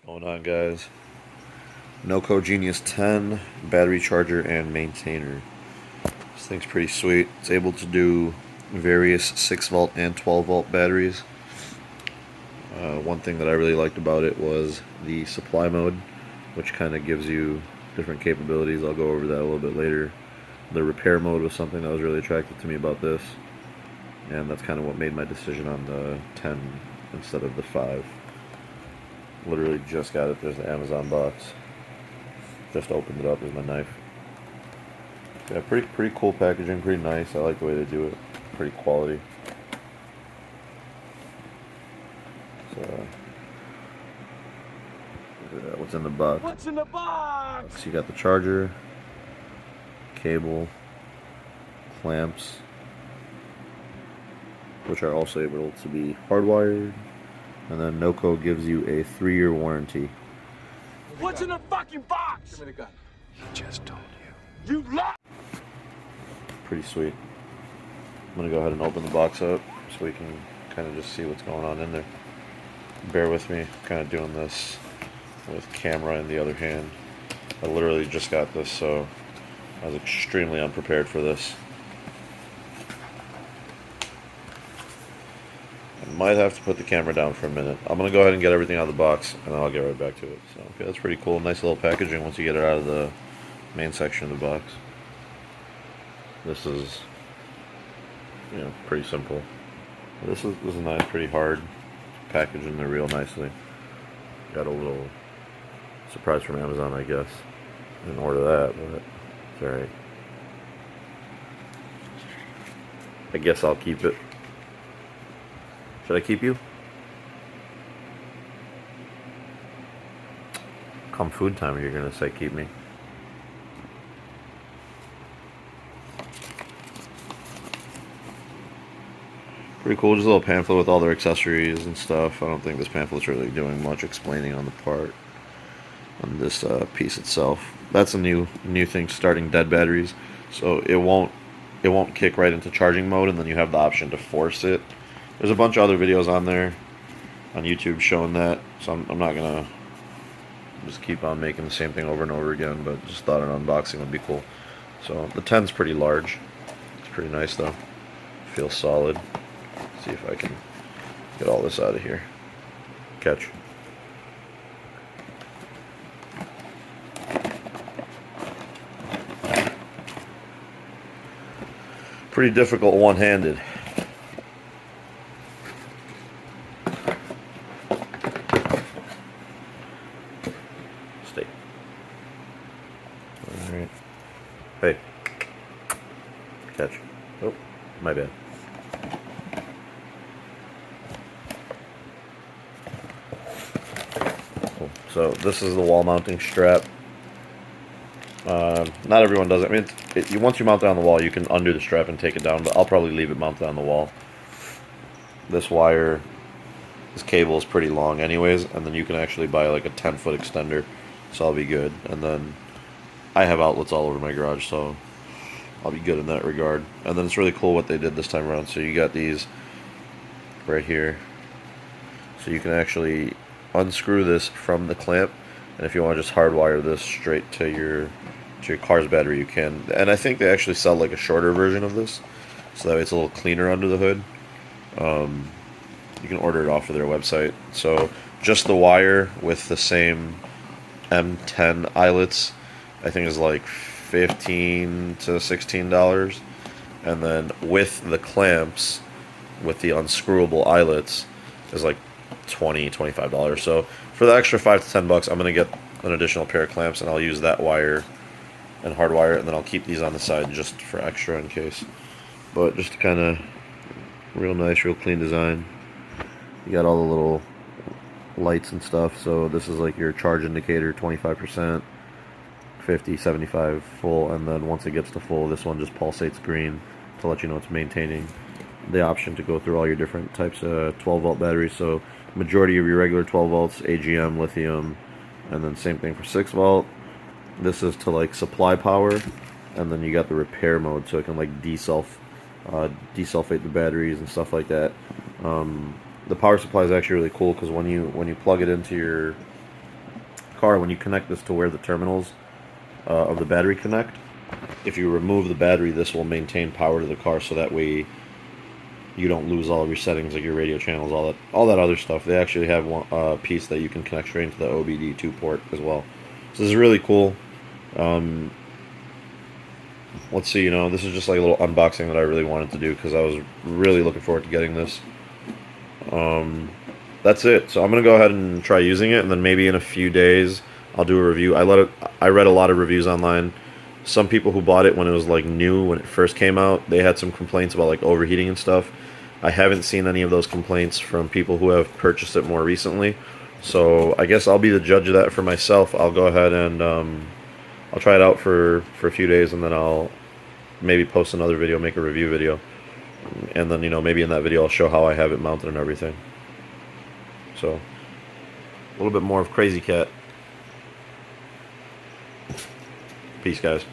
Going on, guys? NOCO Genius 10 battery charger and maintainer. This thing's pretty sweet. It's able to do various 6 volt and 12 volt batteries. One thing that I really liked about it was the supply mode, which kind of gives you different capabilities. I'll go over that a little bit later. The repair mode was something that was really attractive to me about this, and that's kind of what made my decision on the 10 instead of the 5. Literally just got it. There's the Amazon box. Just opened it up with my knife. Yeah, pretty cool packaging, pretty nice. I like the way they do it. Pretty quality. So, what's in the box? What's in the box? So you got the charger, cable, clamps, which are also able to be hardwired, and then NOCO gives you a 3-year warranty. What's in the fucking box? Give me the gun. He just told you. You lie! Pretty sweet. I'm gonna go ahead and open the box up so we can kind of just see what's going on in there. Bear with me, kind of doing this with camera in the other hand. I literally just got this, so I was extremely unprepared for this. I might have to put the camera down for a minute. I'm gonna go ahead and get everything out of the box, and then I'll get right back to it. So, okay, that's pretty cool. Nice little packaging once you get it out of the main section of the box. This is, pretty simple. This is nice, pretty hard. Packaged in there real nicely. Got a little surprise from Amazon, I guess. Didn't order that, but it's alright. I guess I'll keep it. Should I keep you? Come food time, you're gonna say keep me. Pretty cool, just a little pamphlet with all their accessories and stuff. I don't think this pamphlet's really doing much explaining on the part, on this piece itself. That's a new thing, starting dead batteries. So it won't kick right into charging mode, and then you have the option to force it. There's a bunch of other videos on there, on YouTube, showing that. So I'm not gonna just keep on making the same thing over and over again, but just thought an unboxing would be cool. So the 10's pretty large. It's pretty nice though. Feels solid. See if I can get all this out of here. Catch. Pretty difficult one-handed. Stay. Alright. Hey. Catch. Oh, my bad. So this is the wall mounting strap. Not everyone does it. I mean, once you mount it on the wall, you can undo the strap and take it down, but I'll probably leave it mounted on the wall. This wire, this cable is pretty long anyways, and then you can actually buy like a 10-foot extender, so I'll be good. And then I have outlets all over my garage, so I'll be good in that regard. And then it's really cool what they did this time around. So you got these right here, so you can actually unscrew this from the clamp, and if you want to just hardwire this straight to your car's battery, you can. And I think they actually sell like a shorter version of this, so that way it's a little cleaner under the hood. You can order it off of their website. So just the wire with the same M10 eyelets, I think is like $15 to $16, and then with the clamps, with the unscrewable eyelets, is like $20, $25. So for the extra $5 to $10, I'm gonna get an additional pair of clamps, and I'll use that wire and hardwire it, and then I'll keep these on the side just for extra in case. But just kind of real nice, real clean design. You got all the little lights and stuff. So this is like your charge indicator, 25%, 50, 75, full, and then once it gets to full, this one just pulsates green to let you know it's maintaining. The option to go through all your different types of 12 volt batteries. So majority of your regular 12 volts, AGM, lithium, and then same thing for 6 volt. This is to like supply power, and then you got the repair mode, so it can like desulfate the batteries and stuff like that. The power supply is actually really cool because when you plug it into car, when you connect this to where the terminals of the battery connect, if you remove the battery, this will maintain power to the car, so that way you don't lose all of your settings, like your radio channels, all that other stuff. They actually have one piece that you can connect straight into the OBD2 port as well. So this is really cool. Let's see, this is just like a little unboxing that I really wanted to do because I was really looking forward to getting this. That's it. So I'm gonna go ahead and try using it, and then maybe in a few days I'll do a review. I read a lot of reviews online. Some people who bought it when it was like new, when it first came out, they had some complaints about like overheating and stuff. I haven't seen any of those complaints from people who have purchased it more recently. So I guess I'll be the judge of that for myself. I'll go ahead and I'll try it out for a few days, and then I'll maybe post another video, make a review video. And then, maybe in that video I'll show how I have it mounted and everything. So, a little bit more of Crazy Cat. Peace, guys.